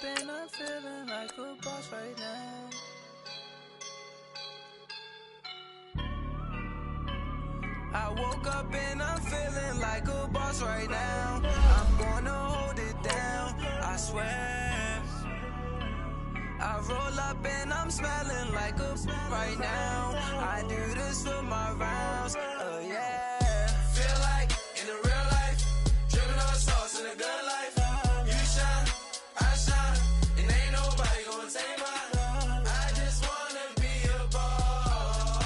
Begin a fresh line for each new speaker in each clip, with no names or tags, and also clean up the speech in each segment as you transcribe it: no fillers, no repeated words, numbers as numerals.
and I'm feeling like a boss right now. I woke up and I'm feeling like a boss right now. I'm gonna hold it down, I swear. I roll up and I'm smelling like a right now. I do this for my rounds, oh yeah. Feel like in the real life, dripping on sauce in a good life. You shine, I shine, and ain't nobody gonna take mine. I just wanna be a boss.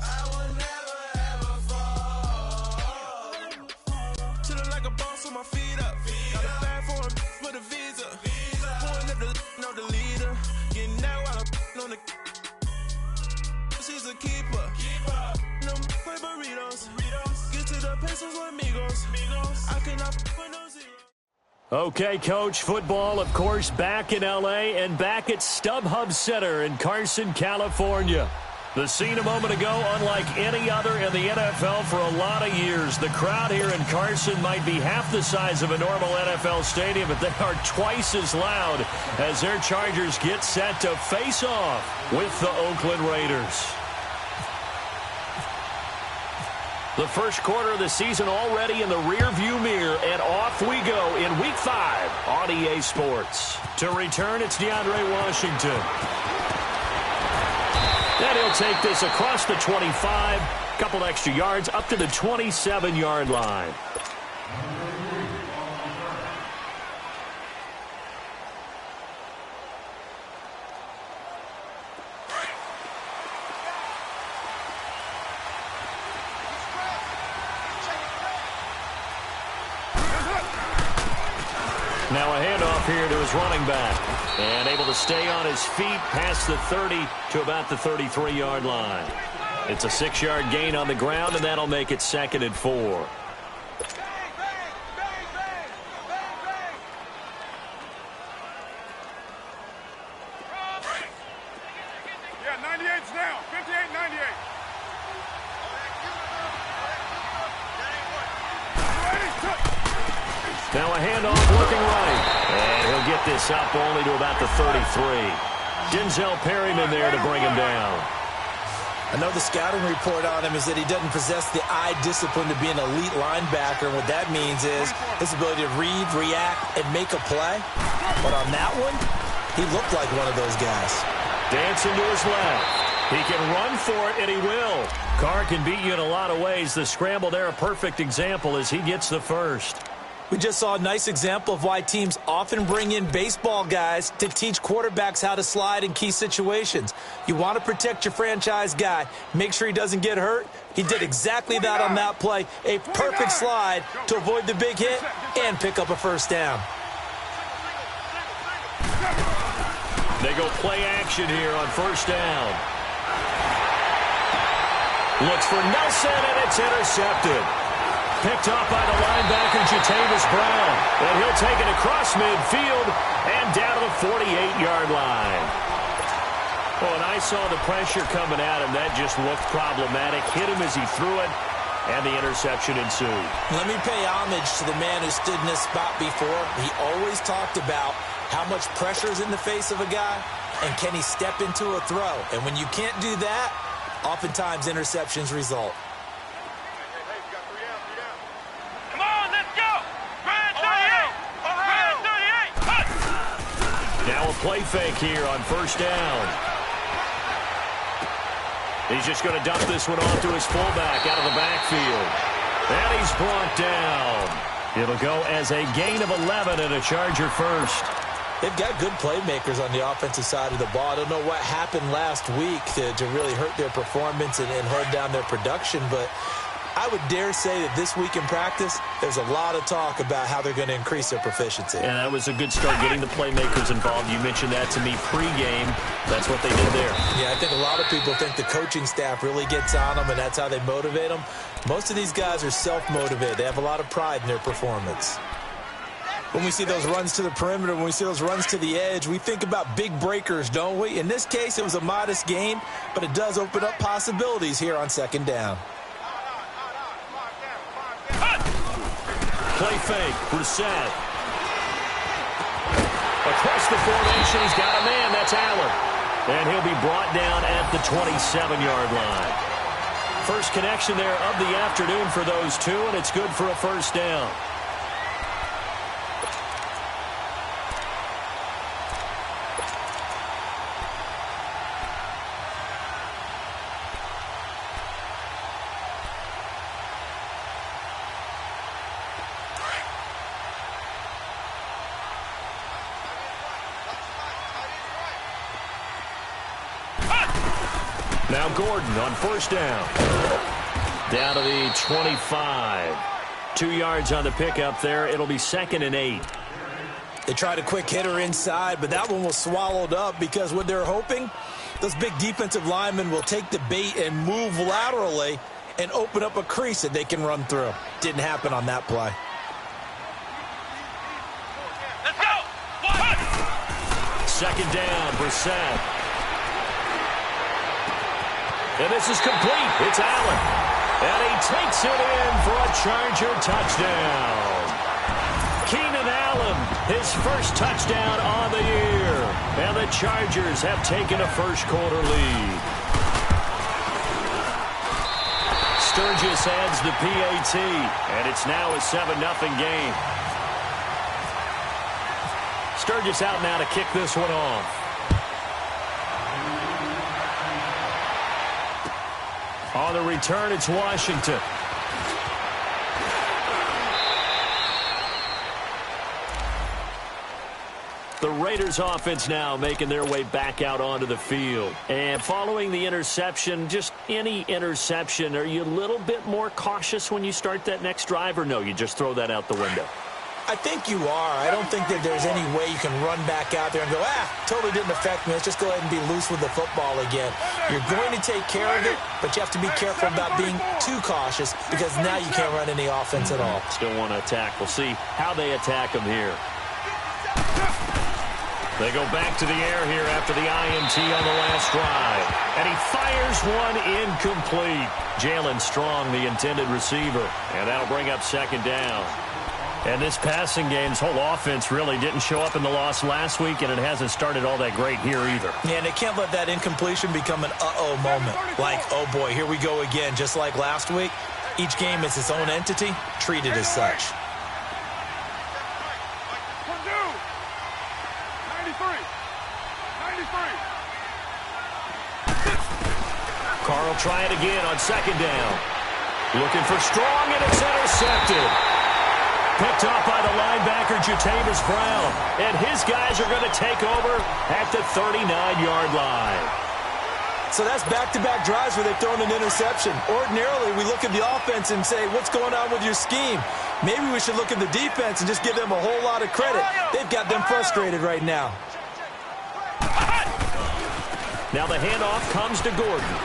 I would never ever fall. Chillin' like a boss with my feet up. Got a bag for the visa. Pulling up the leader. Getting out while I'm on the. She's a keeper. No play burritos. Get to the pesos with amigos. I cannot put no zero.
Okay, Coach, football, of course, back in L.A. and back at StubHub Center in Carson, California. The scene a moment ago, unlike any other in the NFL for a lot of years. The crowd here in Carson might be half the size of a normal NFL stadium, but they are twice as loud as their Chargers get set to face off with the Oakland Raiders. The first quarter of the season already in the rearview mirror, and off we go in Week 5 on EA Sports. To return, it's DeAndre Washington. And he'll take this across the 25, couple extra yards, up to the 27-yard line. Now a handoff here to his running back. And able to stay on his feet past the 30 to about the 33-yard line. It's a 6-yard gain on the ground, and that'll make it 2nd and 4.
Yeah, 98's down. 58, 98.
Now a handoff looking right. And he'll get this up only to about the 33. Denzel Perryman there to bring him down.
I know the scouting report on him is that he doesn't possess the eye discipline to be an elite linebacker. And what that means is his ability to read, react, and make a play. But on that one, he looked like one of those guys.
Dancing to his left. He can run for it, and he will. Carr can beat you in a lot of ways. The scramble there, a perfect example as he gets the first.
We just saw a nice example of why teams often bring in baseball guys to teach quarterbacks how to slide in key situations. You want to protect your franchise guy. Make sure he doesn't get hurt. He did exactly that on that play. A perfect slide to avoid the big hit and pick up a first down.
They go play action here on first down. Looks for Nelson, and it's intercepted. Picked up by the linebacker, Jatavis Brown. And he'll take it across midfield and down to the 48-yard line. Well, and I saw the pressure coming at him. That just looked problematic. Hit him as he threw it, and the interception ensued.
Let me pay homage to the man who stood in this spot before. He always talked about how much pressure is in the face of a guy, and can he step into a throw. And when you can't do that, oftentimes interceptions result.
Now a play fake here on first down. He's just going to dump this one off to his fullback out of the backfield. And he's brought down. It'll go as a gain of 11 and a Charger first.
They've got good playmakers on the offensive side of the ball. I don't know what happened last week to really hurt their performance and hold down their production, but I would dare say that this week in practice, there's a lot of talk about how they're going to increase their proficiency.
And that was a good start, getting the playmakers involved. You mentioned that to me pregame. That's what they did there.
Yeah, I think a lot of people think the coaching staff really gets on them, and that's how they motivate them. Most of these guys are self-motivated. They have a lot of pride in their performance. When we see those runs to the perimeter, when we see those runs to the edge, we think about big breakers, don't we? In this case, it was a modest gain, but it does open up possibilities here on second down.
Play fake, Brissett. adjusts the formation. He's got a man. That's Allen. And he'll be brought down at the 27-yard line. First connection there of the afternoon for those two, and it's good for a first down. Now Gordon on first down. Down to the 25. 2 yards on the pickup there. It'll be 2nd and 8.
They tried a quick hitter inside, but that one was swallowed up because what they're hoping, those big defensive linemen will take the bait and move laterally and open up a crease that they can run through. Didn't happen on that play.
Let's go!
2nd down, Brissett. And this is complete. It's Allen. And he takes it in for a Charger touchdown. Keenan Allen, his first touchdown on the year. And the Chargers have taken a first-quarter lead. Sturgis adds the PAT, and it's now a 7-0 game. Sturgis out now to kick this one off. On the return, it's Washington. The Raiders offense now making their way back out onto the field. And following the interception, just any interception, are you a little bit more cautious when you start that next drive, or no, you just throw that out the window?
I think you are. I don't think that there's any way you can run back out there and go, totally didn't affect me. Let's just go ahead and be loose with the football again. You're going to take care of it, but you have to be careful about being too cautious because now you can't run any offense at all.
Still want to attack. We'll see how they attack them here. They go back to the air here after the INT on the last drive. And he fires one incomplete. Jalen Strong, the intended receiver. And that'll bring up 2nd down. And this passing game's whole offense really didn't show up in the loss last week, and it hasn't started all that great here either.
Yeah, and they can't let that incompletion become an uh-oh moment. Like, oh boy, here we go again, just like last week. Each game is its own entity, treated as such.
93.
Carl try it again on 2nd down. Looking for Strong, and it's intercepted. Picked off by the linebacker, Jatavis Brown. And his guys are going to take over at the 39-yard line.
So that's back-to-back drives where they've thrown an interception. Ordinarily, we look at the offense and say, what's going on with your scheme? Maybe we should look at the defense and just give them a whole lot of credit. They've got them frustrated right now.
Now the handoff comes to Gordon.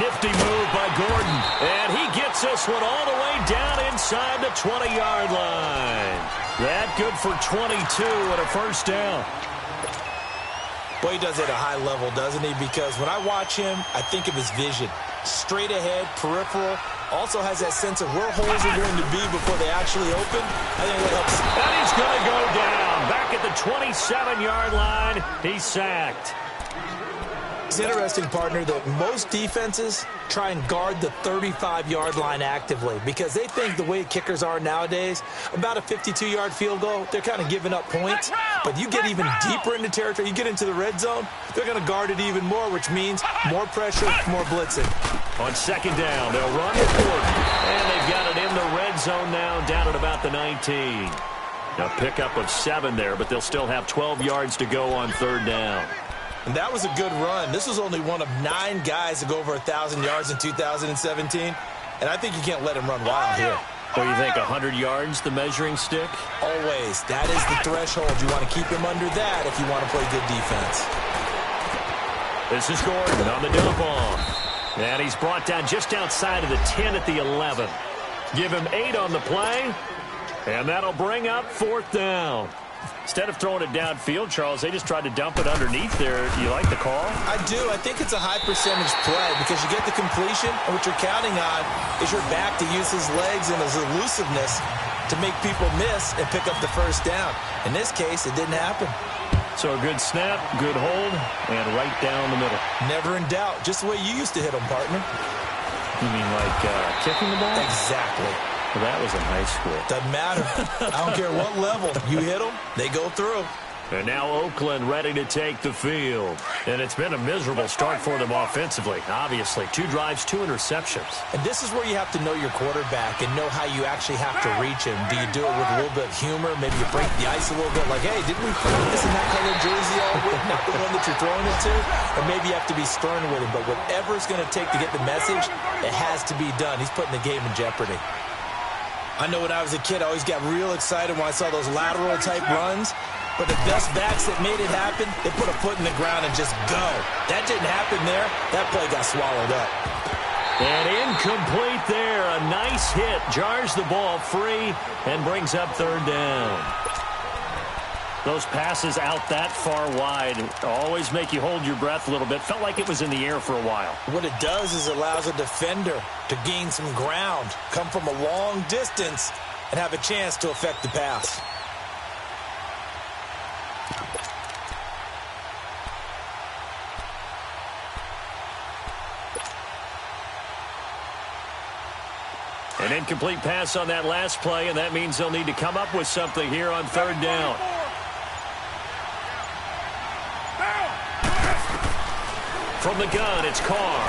Nifty move by Gordon. And he gets this one all the way down inside the 20-yard line. That good for 22 and a first down.
Boy, he does it at a high level, doesn't he? Because when I watch him, I think of his vision. Straight ahead, peripheral. Also has that sense of where holes are going to be before they actually open. I think that helps.
And he's going to go down. Back at the 27-yard line. He's sacked.
It's interesting, partner, that most defenses try and guard the 35-yard line actively because they think the way kickers are nowadays, about a 52-yard field goal, they're kind of giving up points. But you get even deeper into territory, you get into the red zone, they're going to guard it even more, which means more pressure, more blitzing.
On 2nd down, they'll run with Gordon. And they've got it in the red zone now, down at about the 19. Now pickup of 7 there, but they'll still have 12 yards to go on 3rd down.
And that was a good run. This was only one of 9 guys to go over 1,000 yards in 2017. And I think you can't let him run wild here.
What do you think, 100 yards, the measuring stick?
Always. That is the threshold. You want to keep him under that if you want to play good defense.
This is Gordon on the dump off. And he's brought down just outside of the 10 at the 11. Give him 8 on the play. And that'll bring up 4th down. Instead of throwing it downfield, Charles, they just tried to dump it underneath there. You like the call?
I do. I think it's a high percentage play because you get the completion, and what you're counting on is your back to use his legs and his elusiveness to make people miss and pick up the first down. In this case, it didn't happen.
So a good snap, good hold, and right down the middle.
Never in doubt. Just the way you used to hit them, partner.
You mean like kicking the ball?
Exactly.
Well, that was in high school.
Doesn't matter. I don't care what level. You hit them, they go through.
And now Oakland ready to take the field. And it's been a miserable start for them offensively, obviously. 2 drives, 2 interceptions.
And this is where you have to know your quarterback and know how you actually have to reach him. Do you do it with a little bit of humor? Maybe you break the ice a little bit like, hey, didn't we practice in that color jersey all week, not the one that you're throwing it to? Or maybe you have to be stern with him. But whatever it's going to take to get the message, it has to be done. He's putting the game in jeopardy. I know when I was a kid, I always got real excited when I saw those lateral-type runs. But the best backs that made it happen, they put a foot in the ground and just go. That didn't happen there. That play got swallowed up.
And incomplete there. A nice hit. Jars the ball free and brings up 3rd down. Those passes out that far wide always make you hold your breath a little bit. Felt like it was in the air for a while.
What it does is it allows a defender to gain some ground, come from a long distance, and have a chance to affect the pass.
An incomplete pass on that last play, and that means they'll need to come up with something here on 3rd down. From the gun, it's Carr.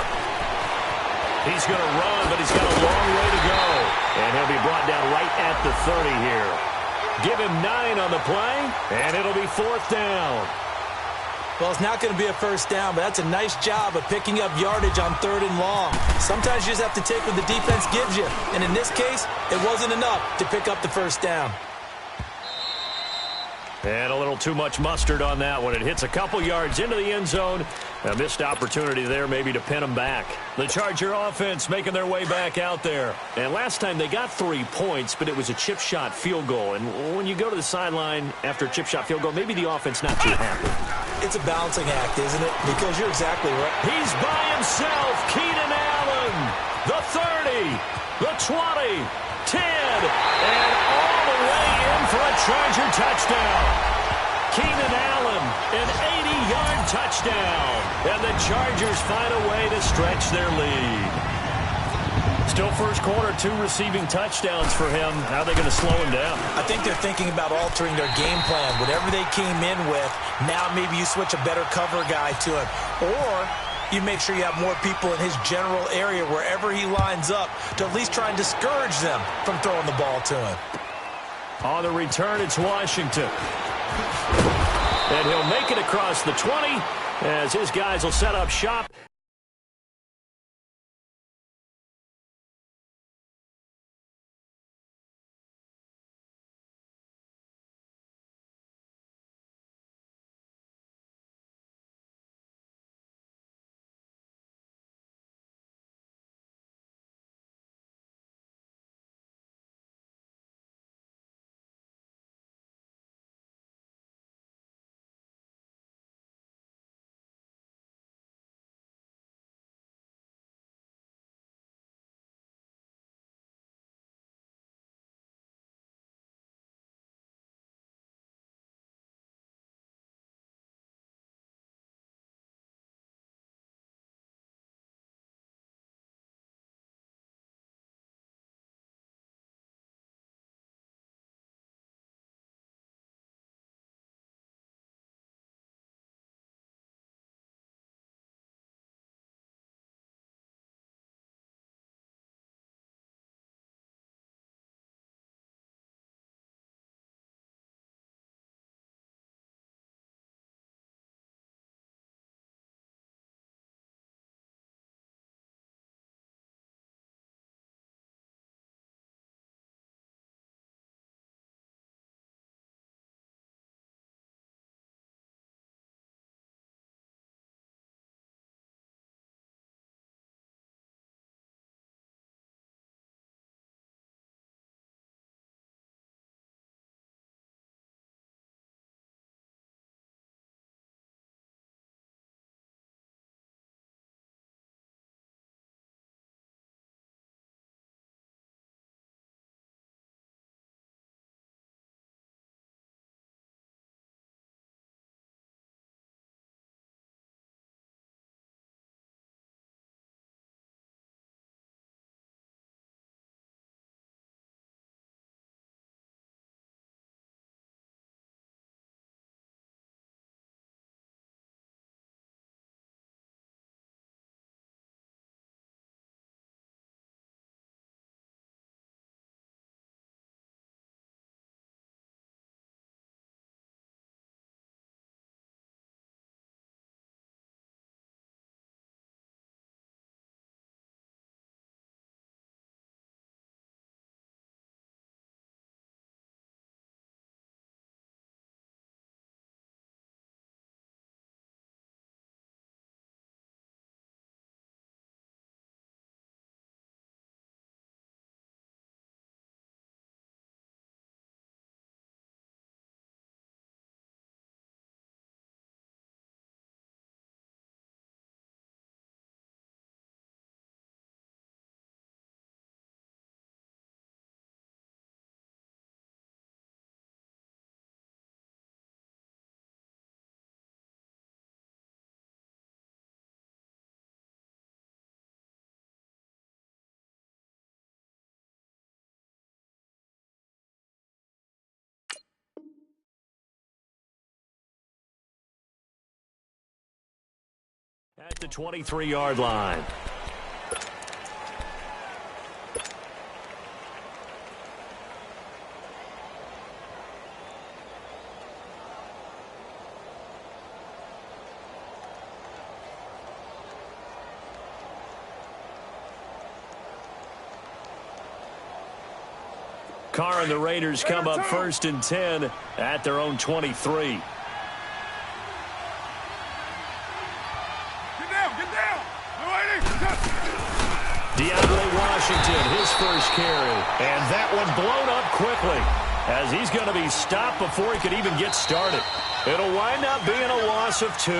He's going to run, but he's got a long way to go. And he'll be brought down right at the 30 here. Give him 9 on the play, and it'll be 4th down.
Well, it's not going to be a first down, but that's a nice job of picking up yardage on 3rd and long. Sometimes you just have to take what the defense gives you. And in this case, it wasn't enough to pick up the first down.
And a little too much mustard on that one. It hits a couple yards into the end zone. A missed opportunity there maybe to pin them back. The Charger offense making their way back out there. And last time they got 3 points, but it was a chip shot field goal. And when you go to the sideline after a chip shot field goal, maybe the offense not too happy.
It's a balancing act, isn't it? Because you're exactly right.
He's by himself. Keenan Allen. The 30. The 20. 10. And all the way in for a Charger touchdown. Keenan Allen, an 80-yard touchdown. And the Chargers find a way to stretch their lead. Still first quarter, 2 receiving touchdowns for him. How are they going to slow him down?
I think they're thinking about altering their game plan. Whatever they came in with, now maybe you switch a better cover guy to him. Or you make sure you have more people in his general area wherever he lines up to at least try and discourage them from throwing the ball to him.
On the return, it's Washington. And he'll make it across the 20 as his guys will set up shop. At the 23-yard line. Carr and the Raiders come up 1st and 10 at their own 23. DeAndre Washington, his first carry. And that one blown up quickly as he's going to be stopped before he could even get started. It'll wind up being a loss of 2.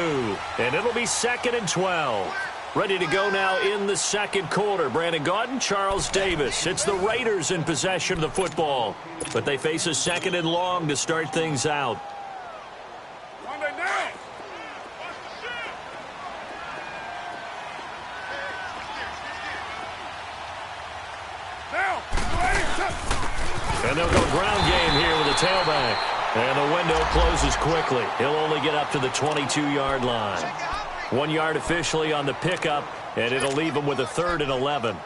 And it'll be 2nd and 12. Ready to go now in the second quarter. Brandon Gaudin, Charles Davis. It's the Raiders in possession of the football. But they face a 2nd and long to start things out. And they'll go ground game here with a tailback. And the window closes quickly. He'll only get up to the 22-yard line. 1 yard officially on the pickup, and it'll leave him with a 3rd and 11.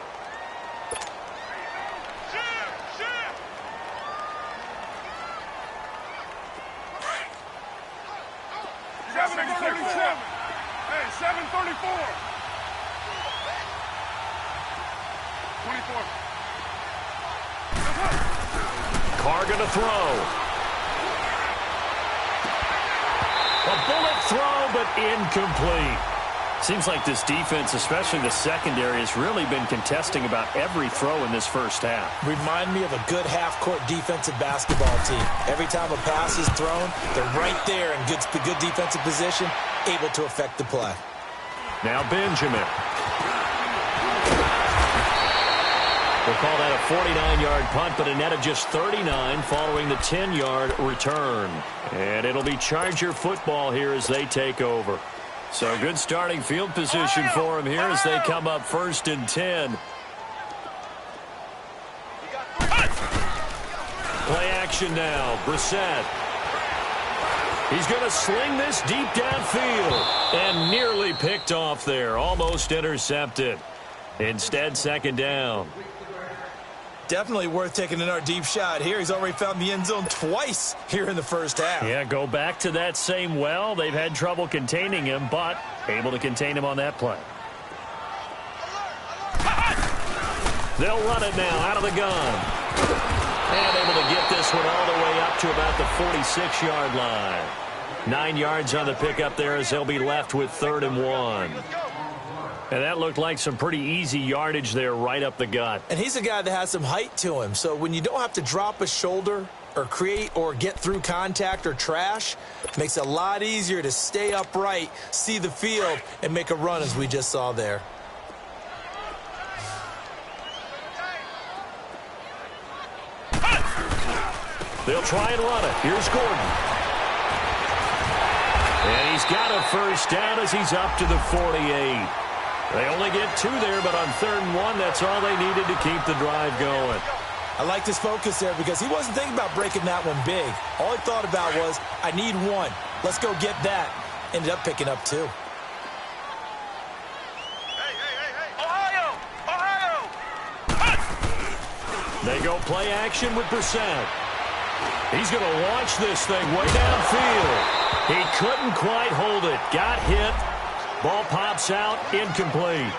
Carr going to throw. A bullet throw, but incomplete. Seems like this defense, especially the secondary, has really been contesting about every throw in this first half.
Remind me of a good half-court defensive basketball team. Every time a pass is thrown, they're right there in good defensive position, able to affect the play.
Now Benjamin. We'll call that a 49-yard punt, but a net of just 39 following the 10-yard return. And it'll be Charger football here as they take over. So good starting field position for them here as they come up 1st and 10. Play action now. Brissett. He's going to sling this deep downfield. And nearly picked off there. Almost intercepted. Instead, 2nd down.
Definitely worth taking another deep shot here. He's already found the end zone twice here in the first half.
Yeah, go back to that same well. They've had trouble containing him, but able to contain him on that play. They'll run it now out of the gun. And able to get this one all the way up to about the 46-yard line. 9 yards on the pickup there as they'll be left with 3rd and 1. And that looked like some pretty easy yardage there right up the gut.
And he's a guy that has some height to him. So when you don't have to drop a shoulder or create or get through contact or trash, it makes it a lot easier to stay upright, see the field, and make a run as we just saw there.
They'll try and run it. Here's Gordon. And he's got a first down as he's up to the 48. They only get 2 there, but on 3rd and 1, that's all they needed to keep the drive going.
I like his focus there because he wasn't thinking about breaking that one big. All he thought about was, I need 1. Let's go get that. Ended up picking up 2.
Ohio!
They go play action with Brissett. He's going to launch this thing way downfield. He couldn't quite hold it. Got hit. Ball pops out, incomplete.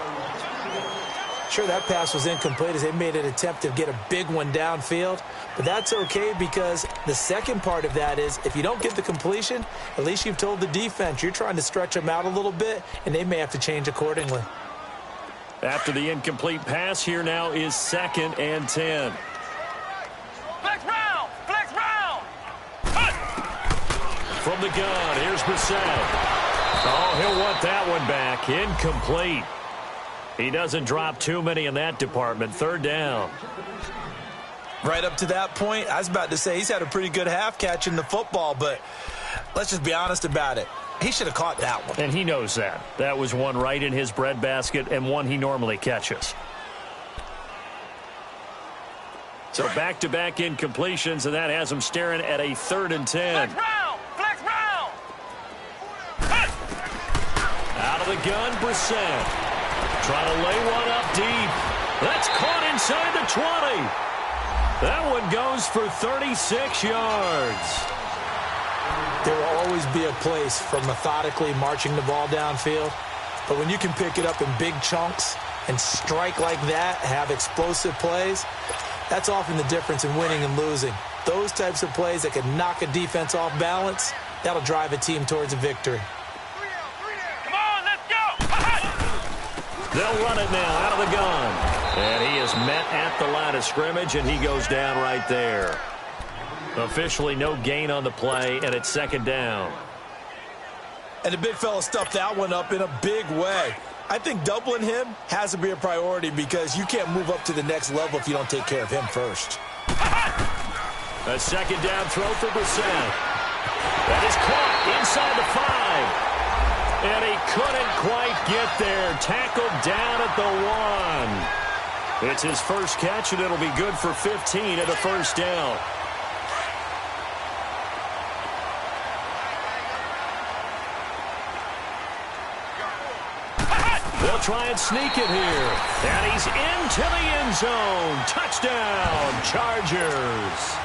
Sure, that pass was incomplete as they made an attempt to get a big one downfield. But that's okay because the second part of that is if you don't get the completion, at least you've told the defense you're trying to stretch them out a little bit, and they may have to change accordingly.
After the incomplete pass, here now is 2nd and 10.
Flex round! Flex round!
From the gun, here's Brissett. Oh, he'll want that one back. Incomplete. He doesn't drop too many in that department. 3rd down.
Right up to that point, I was about to say he's had a pretty good half catching the football, but let's just be honest about it. He should have caught that one.
And he knows that. That was one right in his breadbasket and one he normally catches. So back-to-back incompletions, and that has him staring at a 3rd and 10.
Flex round! Flex round!
Out of the gun, Brissett. Trying to lay one up deep. That's caught inside the 20. That one goes for 36 yards.
There will always be a place for methodically marching the ball downfield. But when you can pick it up in big chunks and strike like that, have explosive plays, that's often the difference in winning and losing. Those types of plays that can knock a defense off balance, that'll drive a team towards a victory.
Come on, let's go!
They'll run it now out of the gun. And he is met at the line of scrimmage, and he goes down right there. Officially no gain on the play, and it's second down.
And the big fella stuffed that one up in a big way. I think doubling him has to be a priority because you can't move up to the next level if you don't take care of him first.
A second down throw for Brissett. That is caught inside the 5. And he couldn't quite get there. Tackled down at the 1. It's his first catch, and it'll be good for 15 at a first down. They'll try and sneak it here. And he's into the end zone. Touchdown, Chargers.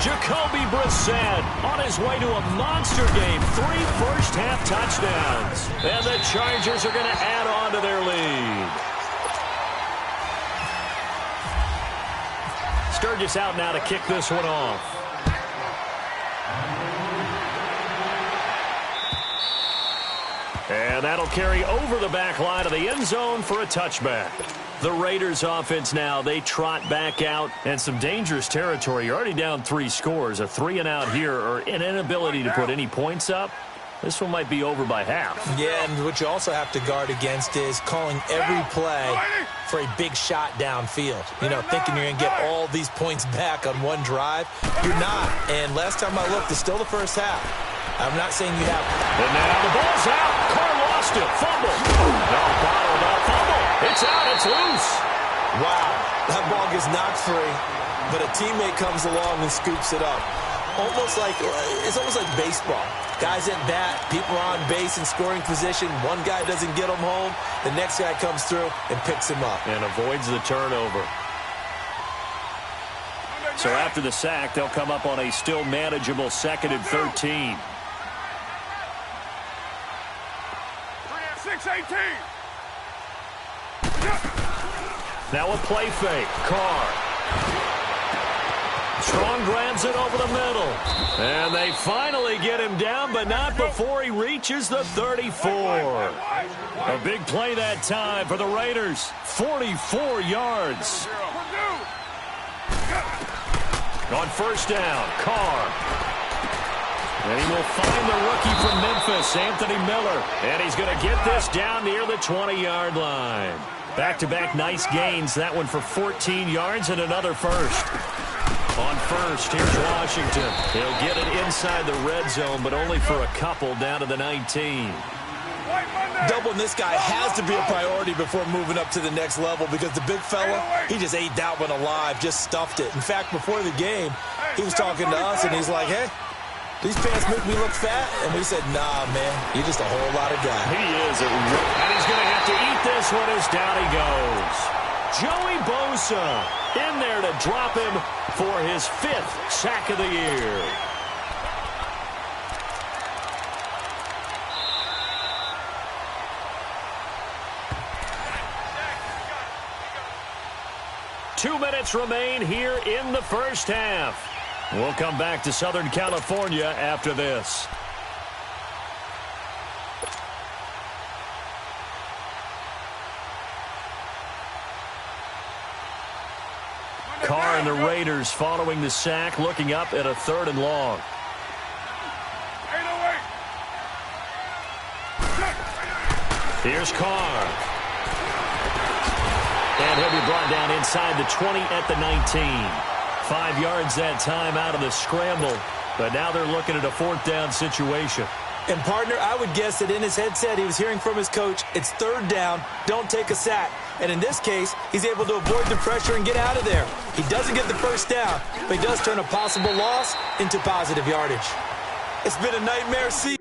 Jacoby Brissett on his way to a monster game. 3 first-half touchdowns. And the Chargers are going to add on to their lead. Sturgis out now to kick this one off. And that'll carry over the back line of the end zone for a touchback. The Raiders offense now, they trot back out, and some dangerous territory. You're already down 3 scores. A 3-and-out here, or an inability to put any points up. This one might be over by half.
Yeah, and what you also have to guard against is calling every play for a big shot downfield. You know, thinking you're going to get all these points back on one drive. You're not. And last time I looked, it's still the first half. I'm not saying you have.
And now the ball's out. Carr lost it. Fumble. No, bottled up. Fumble. It's out. It's loose.
Wow. That ball gets knocked free, but a teammate comes along and scoops it up. It's almost like baseball. Guys at bat, people are on base in scoring position. One guy doesn't get him home. The next guy comes through and picks him up.
And avoids the turnover. So after the sack, they'll come up on a still manageable 2nd and 13.
6-18.
Now a play fake. Carr. Strong grabs it over the middle. And they finally get him down, but not before he reaches the 34. A big play that time for the Raiders. 44 yards. On first down, Carr. And he will find the rookie from Memphis, Anthony Miller. And he's going to get this down near the 20-yard line. Back-to-back nice gains. That one for 14 yards and another first. On first, here's Washington. He'll get it inside the red zone, but only for a couple down to the 19.
Doubling this guy has to be a priority before moving up to the next level because the big fella, he just ate that one alive, just stuffed it. In fact, before the game, he was talking to us, and he's like, hey, these pants make me look fat? And we said, nah, man, you're just a whole lot of guy.
He is. And he's going to have to eat this one as down he goes. Joey Bosa in there to drop him for his 5th sack of the year. Two minutes remain here in the first half. We'll come back to Southern California after this. Carr and the Raiders following the sack, looking up at a 3rd and long. Here's Carr. And he'll be brought down inside the 20 at the 19. 5 yards that time out of the scramble. But now they're looking at a 4th down situation.
And, partner, I would guess that in his headset he was hearing from his coach, it's 3rd down, don't take a sack. And in this case, he's able to avoid the pressure and get out of there. He doesn't get the first down, but he does turn a possible loss into positive yardage. It's been a nightmare season.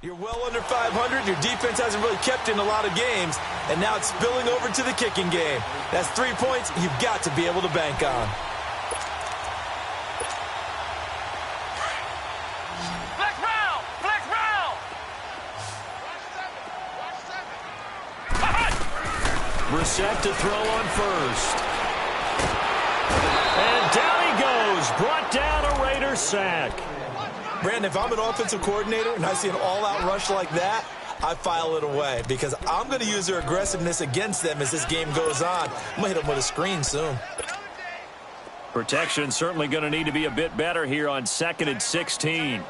You're well under 500. Your defense hasn't really kept you in a lot of games, and now it's spilling over to the kicking game. That's 3 points you've got to be able to bank on.
Flex round! Flex round!
Brissett to throw on first. And down he goes. Brought down a Raider sack.
Brandon, if I'm an offensive coordinator and I see an all-out rush like that, I file it away because I'm going to use their aggressiveness against them as this game goes on. I'm going to hit them with a screen soon.
Protection certainly going to need to be a bit better here on 2nd and 16. And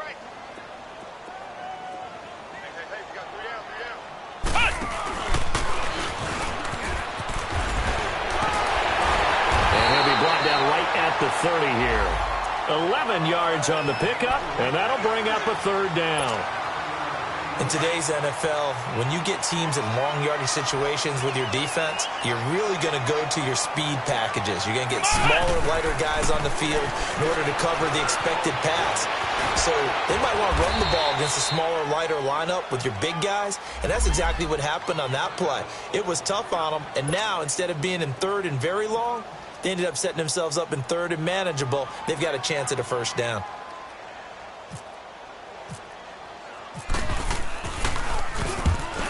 he'll be brought down right at the 30 here. 11 yards on the pickup, and that'll bring up a 3rd down.
In today's NFL, when you get teams in long yardage situations with your defense, you're really going to go to your speed packages. You're going to get smaller, lighter guys on the field in order to cover the expected pass. So they might want to run the ball against a smaller, lighter lineup with your big guys, and that's exactly what happened on that play. It was tough on them, and now instead of being in 3rd and very long, they ended up setting themselves up in 3rd and manageable. They've got a chance at a 1st down.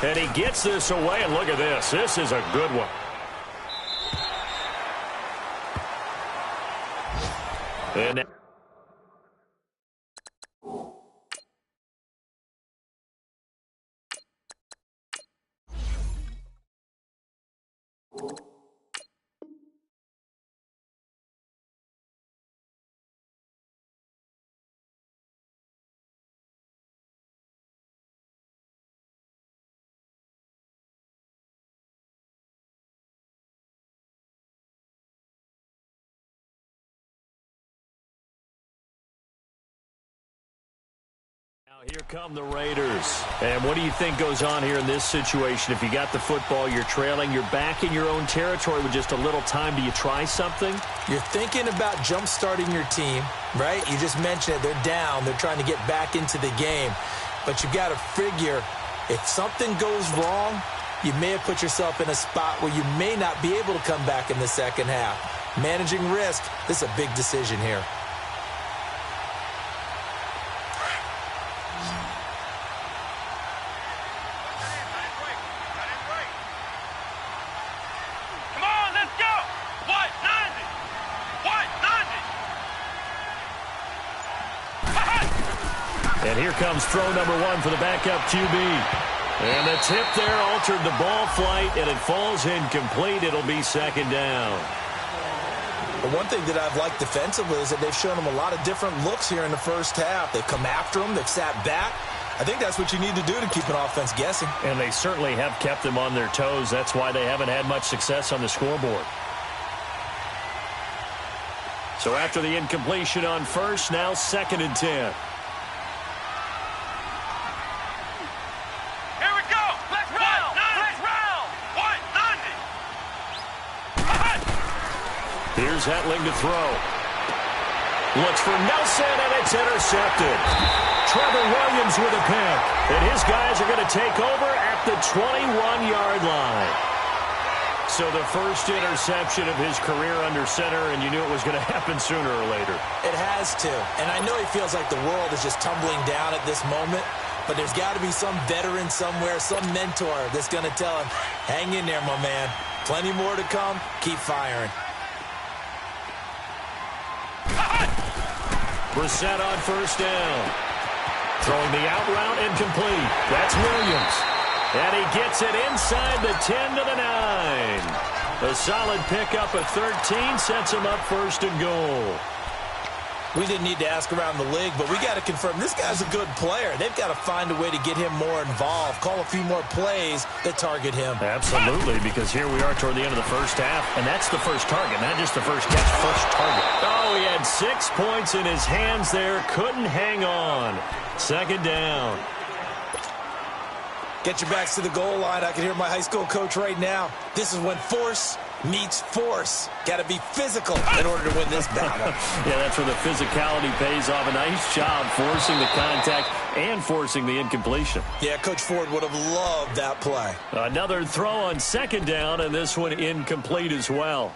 And he gets this away, and look at this. This is a good one. And here come the Raiders. And what do you think goes on here in this situation? If you got the football, you're trailing, you're back in your own territory with just a little time. Do you try something?
You're thinking about jump-starting your team, right? You just mentioned it. They're down. They're trying to get back into the game. But you've got to figure if something goes wrong, you may have put yourself in a spot where you may not be able to come back in the second half. Managing risk, this is a big decision here.
And here comes throw number 1 for the backup QB. And the tip there altered the ball flight, and it falls incomplete. It'll be 2nd down.
The one thing that I've liked defensively is that they've shown them a lot of different looks here in the first half. They've come after them. They've sat back. I think that's what you need to do to keep an offense guessing.
And they certainly have kept them on their toes. That's why they haven't had much success on the scoreboard. So after the incompletion on first, now 2nd and 10. Here's Hetling to throw. Looks for Nelson, and it's intercepted. Trevor Williams with a pick. And his guys are going to take over at the 21-yard line. So the first interception of his career under center, and you knew it was going to happen sooner or later.
It has to. And I know he feels like the world is just tumbling down at this moment, but there's got to be some veteran somewhere, some mentor that's going to tell him, hang in there, my man. Plenty more to come. Keep firing.
Brissett on first down. Throwing the out route incomplete. That's Williams. And he gets it inside the 10 to the 9. A solid pickup of 13 sets him up 1st and goal.
We didn't need to ask around the league, but we got to confirm this guy's a good player. They've got to find a way to get him more involved, call a few more plays that target him.
Absolutely, because here we are toward the end of the first half, and that's the first target, not just the first catch, first target. Oh, he had 6 points in his hands there, couldn't hang on. 2nd down.
Get your backs to the goal line. I can hear my high school coach right now. This is when force meets force. Got to be physical in order to win this battle.
Yeah, that's where the physicality pays off. A nice job forcing the contact and forcing the incompletion.
Yeah, Coach Ford would have loved that play.
Another throw on second down, and this one incomplete as well.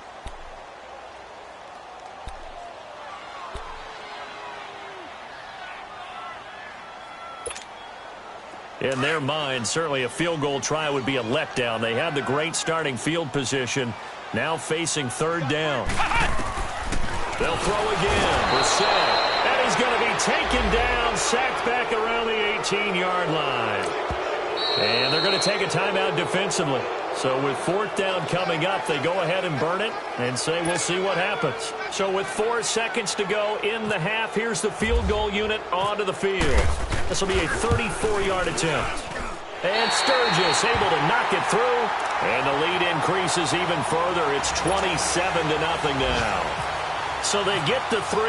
In their mind, certainly a field goal try would be a letdown. They had the great starting field position. Now facing third down. They'll throw again. Brissett. And he's going to be taken down, sacked back around the 18-yard line. And they're going to take a timeout defensively. So with fourth down coming up, they go ahead and burn it and say we'll see what happens. So with 4 seconds to go in the half, here's the field goal unit onto the field. This will be a 34-yard attempt. And Sturgis able to knock it through. And the lead increases even further. It's 27-0 now. So they get the 3,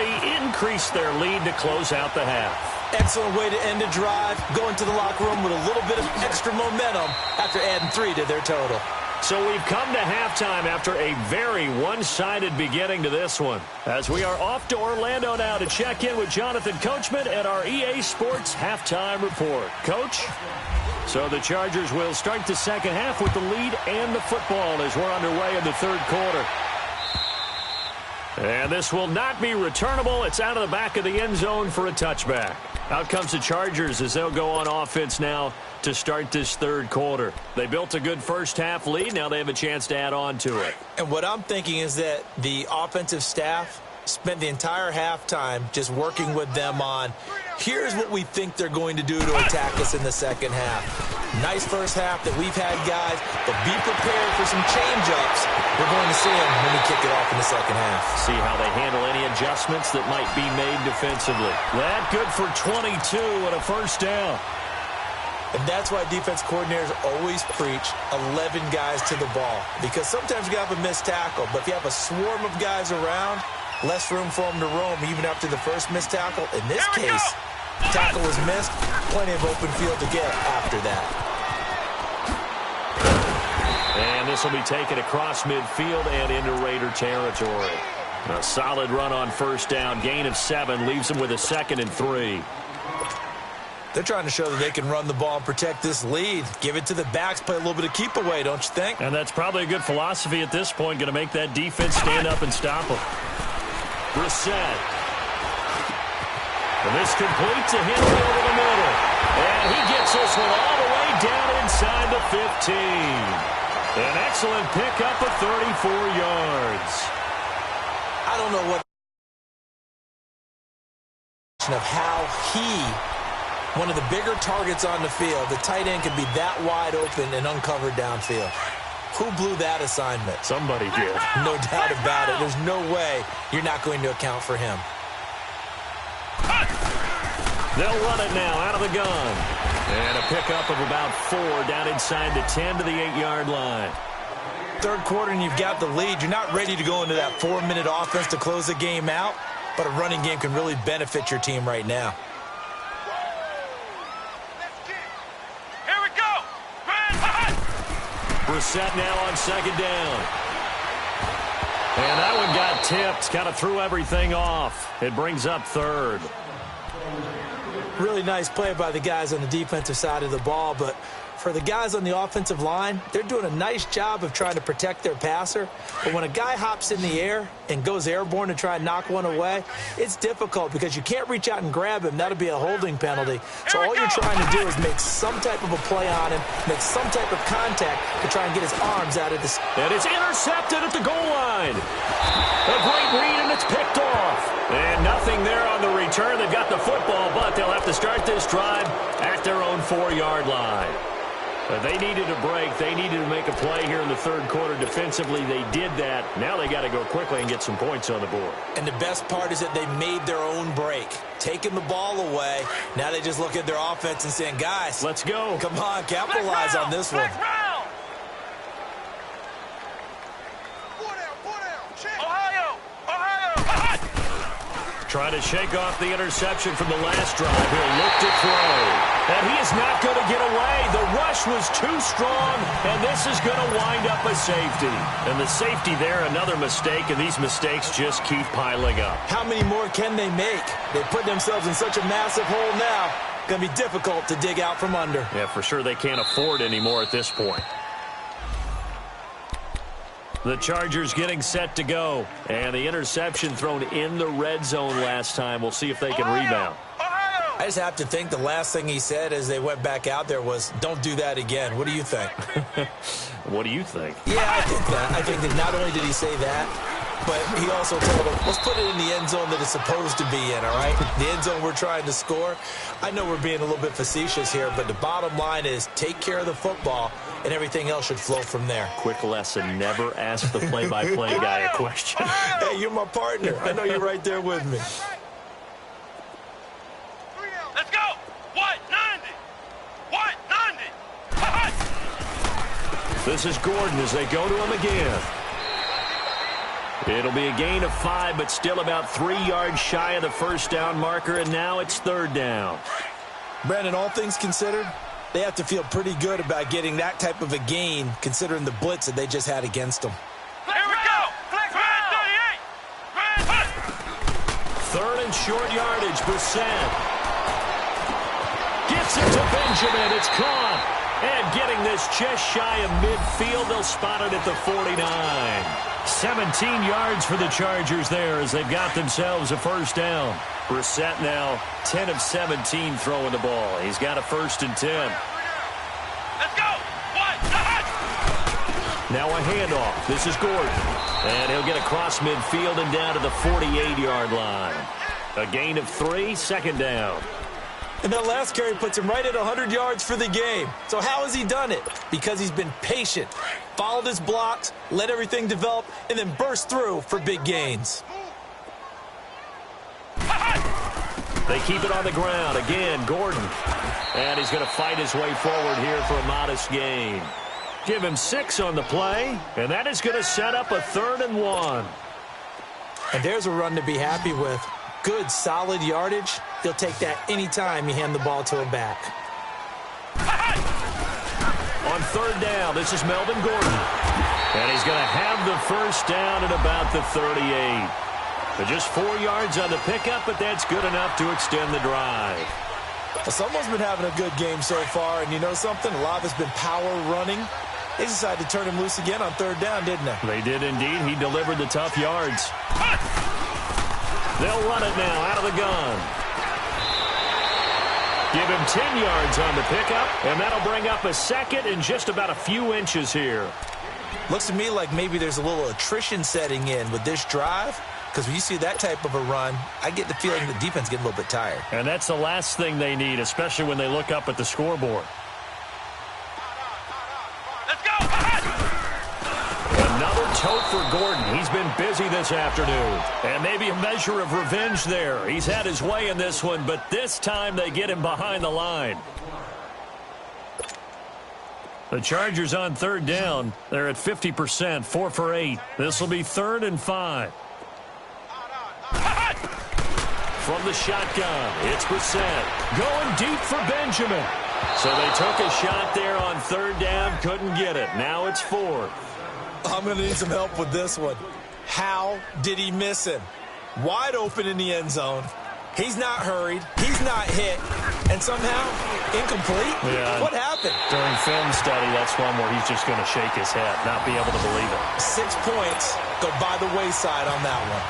increase their lead to close out the half.
Excellent way to end a drive. Go into the locker room with a little bit of extra momentum after adding 3 to their total.
So we've come to halftime after a very one-sided beginning to this one. As we are off to Orlando now to check in with Jonathan Coachman at our EA Sports Halftime Report. Coach? So the Chargers will start the second half with the lead and the football as we're underway in the third quarter. And this will not be returnable. It's out of the back of the end zone for a touchback. Out comes the Chargers as they'll go on offense now to start this third quarter. They built a good first half lead. Now they have a chance to add on to it.
And what I'm thinking is that the offensive staff spent the entire halftime just working with them on, here's what we think they're going to do to attack us in the second half. Nice first half that we've had, guys, but be prepared for some change-ups. We're going to see them when we kick it off in the second half.
See how they handle any adjustments that might be made defensively. That good for 22 and a first down.
And that's why defense coordinators always preach 11 guys to the ball, because sometimes you have a missed tackle, but if you have a swarm of guys around, less room for them to roam even after the first missed tackle. In this case, tackle was missed, plenty of open field to get after that.
And this will be taken across midfield and into Raider territory. A solid run on first down, gain of 7, leaves them with a 2nd and 3.
They're trying to show that they can run the ball and protect this lead. Give it to the backs, play a little bit of keep away, don't you think?
And that's probably a good philosophy at this point, going to make that defense stand up and stop them. Brissett. And this complete to Henry over the middle. And he gets this one all the way down inside the 15. An excellent pickup of 34 yards.
I don't know what of how one of the bigger targets on the field, the tight end can be that wide open and uncovered downfield. Who blew that assignment?
Somebody did.
No doubt about it. There's no way you're not going to account for him.
They'll run it now out of the gun. And a pickup of about 4 down inside the 10 to the 8-yard line.
Third quarter and you've got the lead. You're not ready to go into that 4-minute offense to close the game out, but a running game can really benefit your team right now.
Brissett now on second down. And that one got tipped. Kind of threw everything off. It brings up third.
Really nice play by the guys on the defensive side of the ball, but for the guys on the offensive line, they're doing a nice job of trying to protect their passer. But when a guy hops in the air and goes airborne to try and knock one away, it's difficult because you can't reach out and grab him. That'll be a holding penalty. So all you're trying to do is make some type of a play on him, make some type of contact to try and get his arms out of this.
And it's intercepted at the goal line. A great read, and it's picked off. And nothing there on the return. They've got the football, but they'll have to start this drive at their own 4-yard line. They needed a break. They needed to make a play here in the third quarter. Defensively, they did that. Now they got to go quickly and get some points on the board.
And the best part is that they made their own break, taking the ball away. Now they just look at their offense and saying, guys,
let's go.
Come on, capitalize on this one.
Trying to shake off the interception from the last drive. He'll look to throw. And he is not going to get away. The rush was too strong, and this is going to wind up a safety. And the safety there, another mistake, and these mistakes just keep piling up.
How many more can they make? They put themselves in such a massive hole now. Going to be difficult to dig out from under.
Yeah, for sure they can't afford anymore at this point. The Chargers getting set to go. And the interception thrown in the red zone last time. We'll see if they can rebound.
I just have to think the last thing he said as they went back out there was, don't do that again. What do you think?
What do you think?
Yeah, I think that. I think that not only did he say that, but he also told them, let's put it in the end zone that it's supposed to be in, all right? The end zone we're trying to score. I know we're being a little bit facetious here, but the bottom line is take care of the football, and everything else should flow from there.
Quick lesson, never ask the play-by-play guy a question.
Hey, you're my partner. I know you're right there with me.
Let's go! What? 90! What? 90!
This is Gordon as they go to him again. It'll be a gain of 5, but still about 3 yards shy of the first down marker, and now it's third down.
Brandon, all things considered, they have to feel pretty good about getting that type of a gain, considering the blitz that they just had against them.
Here we go!
Third and short yardage, Brissett. Gets it to Benjamin. It's caught. And getting this just shy of midfield, they'll spot it at the 49. 17 yards for the Chargers there as they've got themselves a first down. Brissett now 10 of 17 throwing the ball. He's got a 1st and 10.
Let's go! What?
Now a handoff. This is Gordon. And he'll get across midfield and down to the 48-yard line. A gain of 3, second down.
And that last carry puts him right at 100 yards for the game. So how has he done it? Because he's been patient, followed his blocks, let everything develop, and then burst through for big gains.
They keep it on the ground. Again, Gordon. And he's going to fight his way forward here for a modest gain. Give him 6 on the play, and that is going to set up a 3rd and 1.
And there's a run to be happy with. Good, solid yardage. He'll take that anytime you hand the ball to him back.
On third down, this is Melvin Gordon. And he's going to have the first down at about the 38. But just 4 yards on the pickup, but that's good enough to extend the drive.
Well, someone's been having a good game so far, and you know something? A lot of it's been power running. They decided to turn him loose again on third down, didn't they?
They did indeed. He delivered the tough yards. They'll run it now out of the gun. Give him 10 yards on the pickup, and that'll bring up a 2nd and just about a few inches here.
Looks to me like maybe there's a little attrition setting in with this drive, because when you see that type of a run, I get the feeling the defense getting a little bit tired.
And that's the last thing they need, especially when they look up at the scoreboard.
Let's go!
Another tote for Gordon. He's been busy this afternoon. And maybe a measure of revenge there. He's had his way in this one, but this time they get him behind the line. The Chargers on third down. They're at 50%, 4 for 8. This will be 3rd and 5. From the shotgun, it's Brissett. Going deep for Benjamin. So they took a shot there on third down, couldn't get it. Now it's 4th.
I'm going to need some help with this one. How did he miss him? Wide open in the end zone. He's not hurried. He's not hit. And somehow, incomplete?
Yeah.
What happened?
During film study, that's one where he's just going to shake his head, not be able to believe it.
6 points go by the wayside on that one.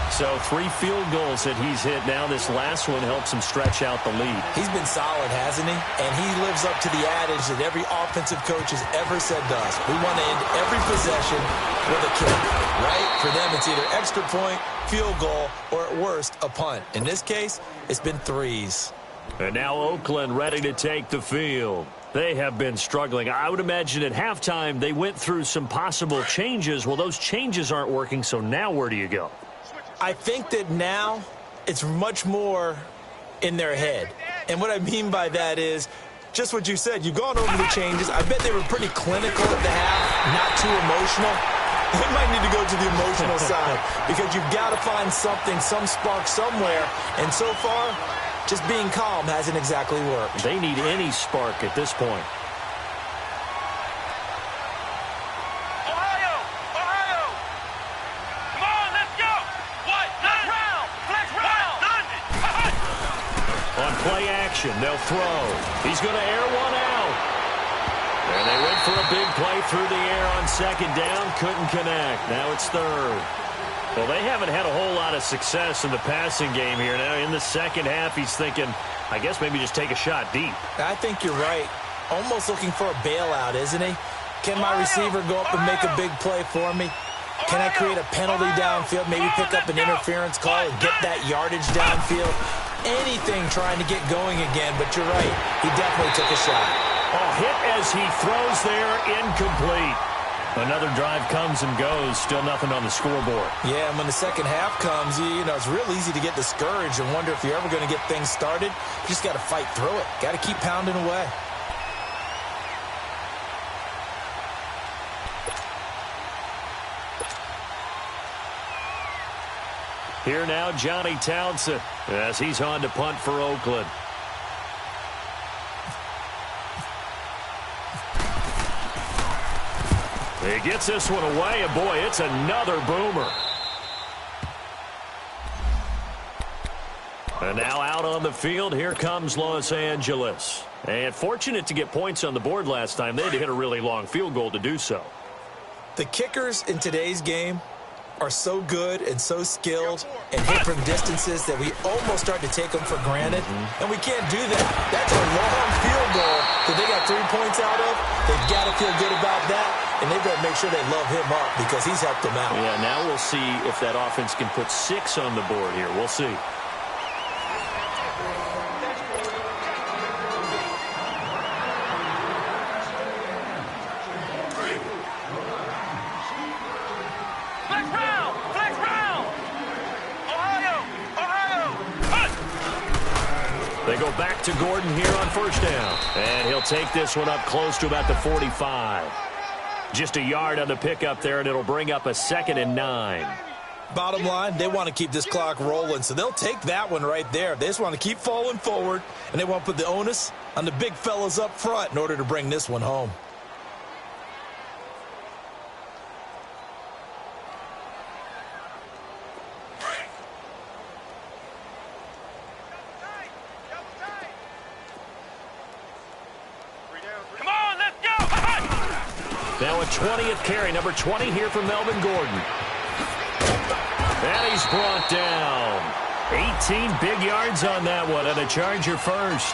So 3 field goals that he's hit now. This last one helps him stretch out the lead.
He's been solid, hasn't he? And he lives up to the adage that every offensive coach has ever said to us. We want to end every possession with a kick, right? For them, it's either extra point, field goal, or at worst, a punt. In this case, it's been 3s.
And now Oakland ready to take the field. They have been struggling. I would imagine at halftime they went through some possible changes. Well, those changes aren't working, so now where do you go?
I think that now it's much more in their head. And what I mean by that is just what you said. You've gone over the changes. I bet they were pretty clinical at the half, not too emotional. They might need to go to the emotional side because you've got to find something, some spark somewhere. And so far, just being calm hasn't exactly worked.
They need any spark at this point.
Ohio! Ohio! Come on, let's go! What? Next round! Next round!
On play action, they'll throw. He's going to air one out. And they went for a big play through the air on second down. Couldn't connect. Now it's third. Well, they haven't had a whole lot of success in the passing game here. Now in the second half, he's thinking, I guess maybe just take a shot deep.
I think you're right. Almost looking for a bailout, isn't he? Can my receiver go up and make a big play for me? Can I create a penalty downfield, maybe pick up an interference call and get that yardage downfield? Anything trying to get going again, but you're right. He definitely took a shot.
Oh, hit as he throws there, incomplete. Another drive comes and goes, still nothing on the scoreboard.
Yeah, and when the second half comes, you know, it's real easy to get discouraged and wonder if you're ever going to get things started. You just got to fight through it. Got to keep pounding away.
Here now, Johnny Townsend, as he's on to punt for Oakland. He gets this one away, and boy, it's another boomer. And now out on the field, here comes Los Angeles. And fortunate to get points on the board last time. They had to hit a really long field goal to do so.
The kickers in today's game are so good and so skilled and hit from distances that we almost start to take them for granted. And we can't do that. That's a long field goal that they got 3 points out of. They've got to feel good about that, and they better make sure they love him up because he's helped them out.
Yeah, now we'll see if that offense can put 6 on the board here. We'll see. They go back to Gordon here on first down. And he'll take this one up close to about the 45. Just a yard on the pickup there, and it'll bring up a 2nd and 9.
Bottom line, they want to keep this clock rolling, so they'll take that one right there. They just want to keep falling forward, and they want to put the onus on the big fellas up front in order to bring this one home.
Now a 20th carry, number 20 here for Melvin Gordon. And he's brought down. 18 big yards on that one, and a Charger first.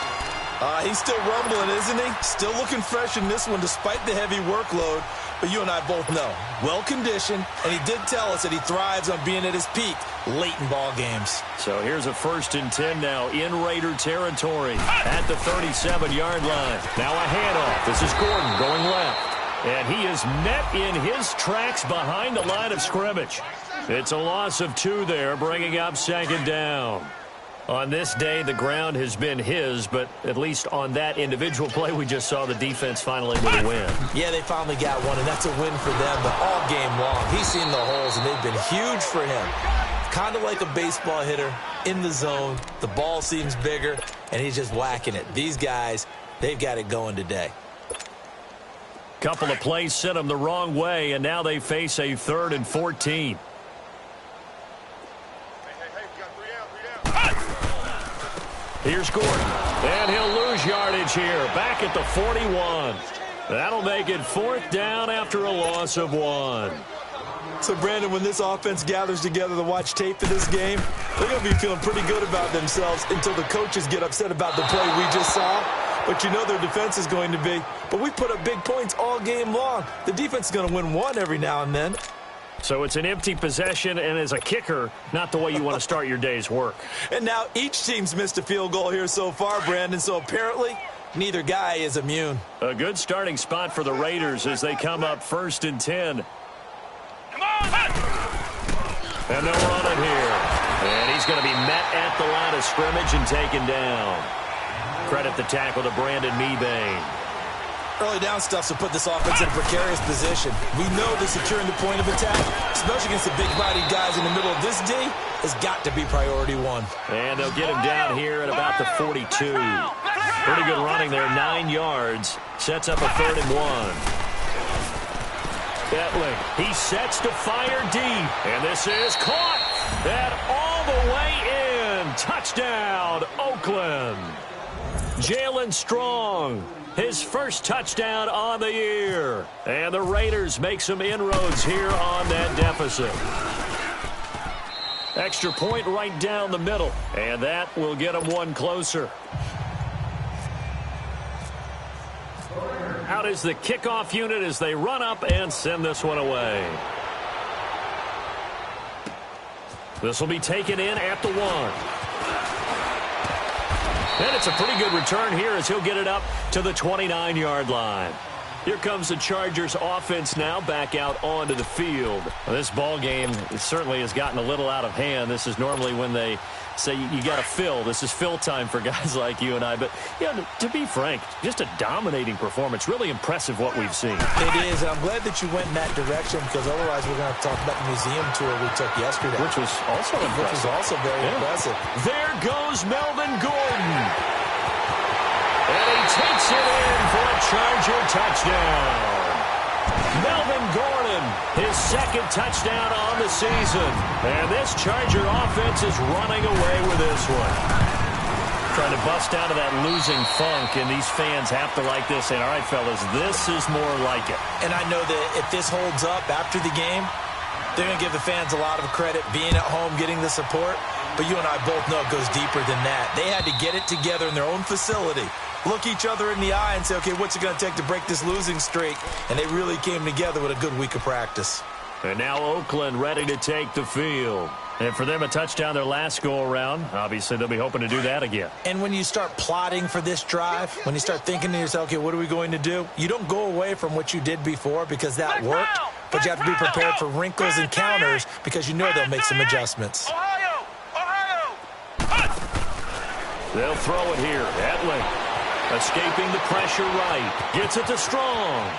He's still rumbling, isn't he? Still looking fresh in this one despite the heavy workload. But you and I both know, well-conditioned, and he did tell us that he thrives on being at his peak late in ball games.
So here's a 1st and 10 now in Raider territory at the 37-yard line. Now a handoff. This is Gordon going left. And he is met in his tracks behind the line of scrimmage. It's a loss of 2 there, bringing up 2nd down. On this day, the ground has been his, but at least on that individual play, we just saw the defense finally with a win.
Yeah, they finally got one, and that's a win for them, but all game long, he's seen the holes, and they've been huge for him. Kind of like a baseball hitter in the zone. The ball seems bigger, and he's just whacking it. These guys, they've got it going today.
Couple of plays sent them the wrong way, and now they face a 3rd and 14. Here's Gordon, and he'll lose yardage here, back at the 41. That'll make it 4th down after a loss of 1.
So, Brandon, when this offense gathers together to watch tape for this game, they're going to be feeling pretty good about themselves until the coaches get upset about the play we just saw. But you know their defense is going to be. But we put up big points all game long. The defense is going to win one every now and then.
So it's an empty possession, and as a kicker, not the way you want to start your day's work.
And now each team's missed a field goal here so far, Brandon, so apparently neither guy is immune.
A good starting spot for the Raiders as they come up 1st and 10.
Come on!
And they'll run it here. And he's going to be met at the line of scrimmage and taken down. Credit the tackle to Brandon Mebane.
Early down stuff to put this offense in a precarious position. We know that securing the point of attack, especially against the big-bodied guys in the middle of this D, has got to be priority one. And they'll get him down here at about the 42. Pretty good running there, 9 yards. Sets up a 3rd and 1. Etling, he sets to fire deep. And this is caught. And all the way in. Touchdown, Oakland. Jalen Strong, his first touchdown on the year. And the Raiders make some inroads here on that deficit. Extra point right down the middle. And that will get them one closer. Out is the kickoff unit as they run up and send this one away. This will be taken in at the 1. And it's a pretty good return here as he'll get it up to the 29-yard line. Here comes the Chargers offense now back out onto the field. Well, this ball game certainly has gotten a little out of hand. This is normally when they say you got to fill. This is fill time for guys like you and I. But, you know, to be frank, just a dominating performance. Really impressive what we've seen. It is. I'm glad that you went in that direction because otherwise we're going to talk about the museum tour we took yesterday. Which was also impressive. Which was also very impressive. There goes Melvin Gordon. And he takes it in for a Charger touchdown. Melvin Gordon, his second touchdown on the season. And this Charger offense is running away with this one. Trying to bust out of that losing funk, and these fans have to like this. And, all right, fellas, this is more like it. And I know that if this holds up after the game, they're going to give the fans a lot of credit being at home, getting the support. But you and I both know it goes deeper than that. They had to get it together in their own facility. Look each other in the eye and say, okay, what's it going to take to break this losing streak? And they really came together with a good week of practice. And now Oakland ready to take the field. And for them, a touchdown their last go-around. Obviously, they'll be hoping to do that again. And when you start plotting for this drive, when you start thinking to yourself, okay, what are we going to do? You don't go away from what you did before because that worked. But you have to be prepared for wrinkles and counters because you know they'll make some adjustments. They'll throw it here. Etling. Escaping the pressure right. Gets it to Strong.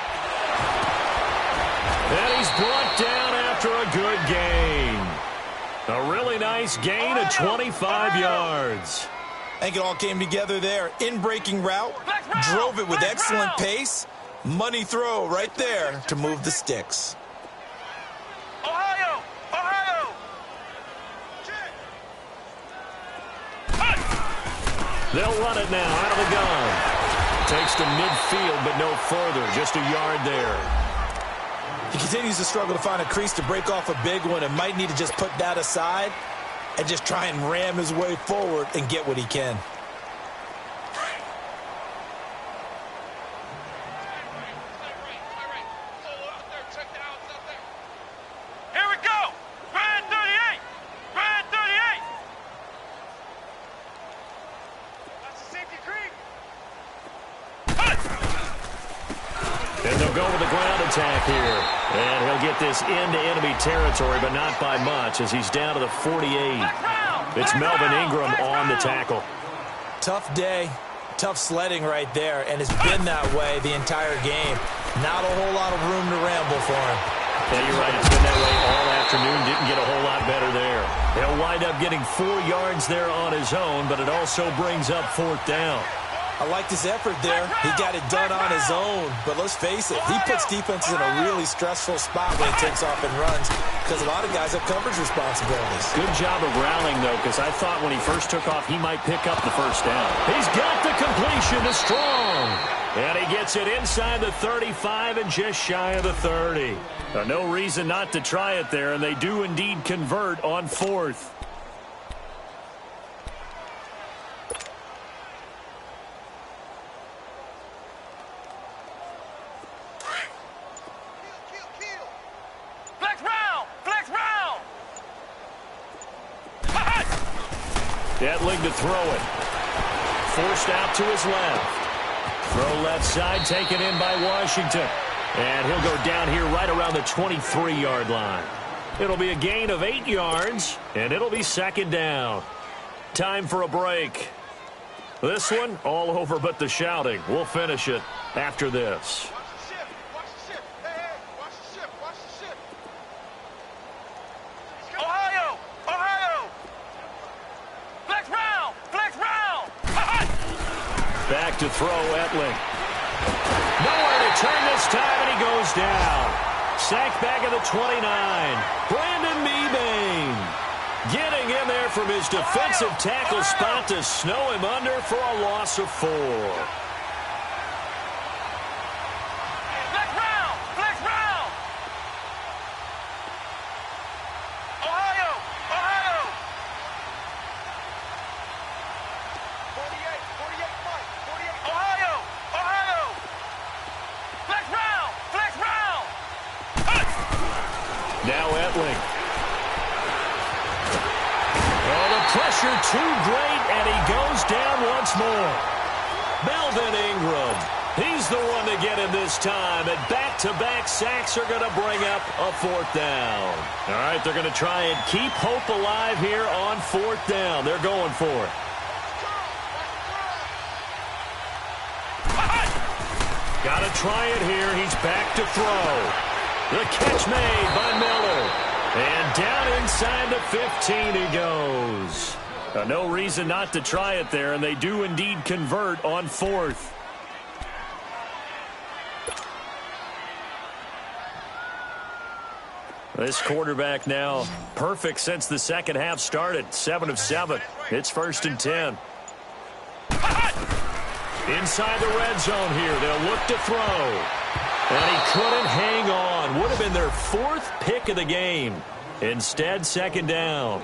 And he's brought down after a good gain. A really nice gain of 25 yards. I think it all came together there. In-breaking route. Drove it with excellent pace. Money throw right there to move the sticks. They'll run it now out of the gun. Takes to midfield, but no further. Just a yard there. He continues to struggle to find a crease to break off a big one and might need to just put that aside and just try and ram his way forward and get what he can. Attack here, and he'll get this into enemy territory, but not by much as he's down to the 48. It's Melvin Ingram on the tackle. Tough day, tough sledding right there, and it's been that way the entire game. Not a whole lot of room to ramble for him. Yeah, you're right. It's been that way all afternoon. Didn't get a whole lot better there. He'll wind up getting 4 yards there on his own, but it also brings up 4th down. I liked his effort there. He got it done on his own. But let's face it, he puts defenses in a really stressful spot when he takes off and runs because a lot of guys have coverage responsibilities. Good job of rallying, though, because I thought when he first took off, he might pick up the first down. He's got the completion to Strong. And he gets it inside the 35 and just shy of the 30. No reason not to try it there, and they do indeed convert on 4th. Etling to throw it. Forced out to his left. Throw left side, taken in by Washington. And he'll go down here right around the 23-yard line. It'll be a gain of 8 yards, and it'll be 2nd down. Time for a break.
This one, all over but the shouting. We'll finish it after this.
Ohio! Ohio! Flex round! Flex round!
Back to throw, Etling. Nowhere to turn this time, and he goes down. Sacked back at the 29. Brandon Mebane getting in there from his defensive tackle spot to snow him under for a loss of 4.
Flex round! Flex round! Ohio! Ohio! 48, Mike. 48. Ohio! Ohio! Flex round! Flex round!
Now Etling. Oh, the pressure too great, and he goes down once more. Melvin Ingram. He's the one to get him this time, and back-to-back sacks are going to bring up a 4th down. All right, they're going to try and keep hope alive here on 4th down. They're going for it. Got to try it here. He's back to throw. The catch made by Miller. And down inside the 15 he goes. No reason not to try it there, and they do indeed convert on 4th. This quarterback now perfect since the second half started. 7 of 7. It's 1st and 10. Inside the red zone here. They'll look to throw. And he couldn't hang on. Would have been their 4th pick of the game. Instead, 2nd down.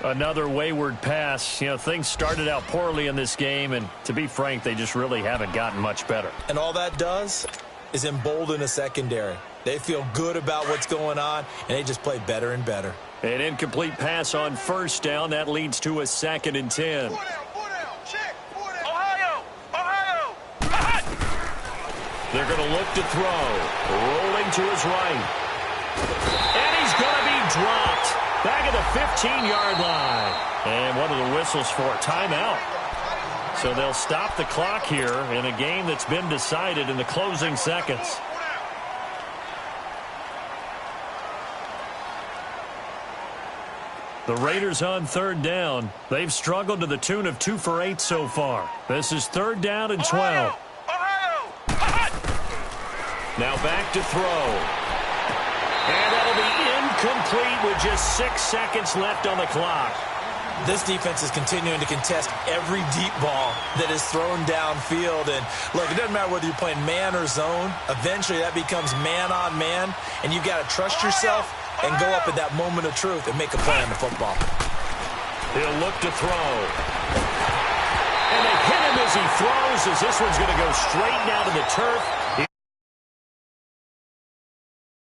Another wayward pass. You know, things started out poorly in this game, and to be frank, they just really haven't gotten much better.
And all that does is embolden a secondary. They feel good about what's going on, and they just play better and better.
An incomplete pass on 1st down. That leads to a 2nd and 10.
Ohio! Ohio!
They're going to look to throw. Rolling to his right. And he's going to be dropped. Back at the 15-yard line. And what are the whistles for? Timeout. So they'll stop the clock here in a game that's been decided in the closing seconds. The Raiders on 3rd down. They've struggled to the tune of 2 for 8 so far. This is 3rd down and 12.
Ohio!
Now back to throw. And that'll be incomplete with just 6 seconds left on the clock.
This defense is continuing to contest every deep ball that is thrown downfield. And, look, it doesn't matter whether you're playing man or zone. Eventually that becomes man-on-man, and you've got to trust yourself and go up at that moment of truth and make a play on the football.
He'll look to throw. And they hit him as he throws, as this one's going to go straight down to the turf.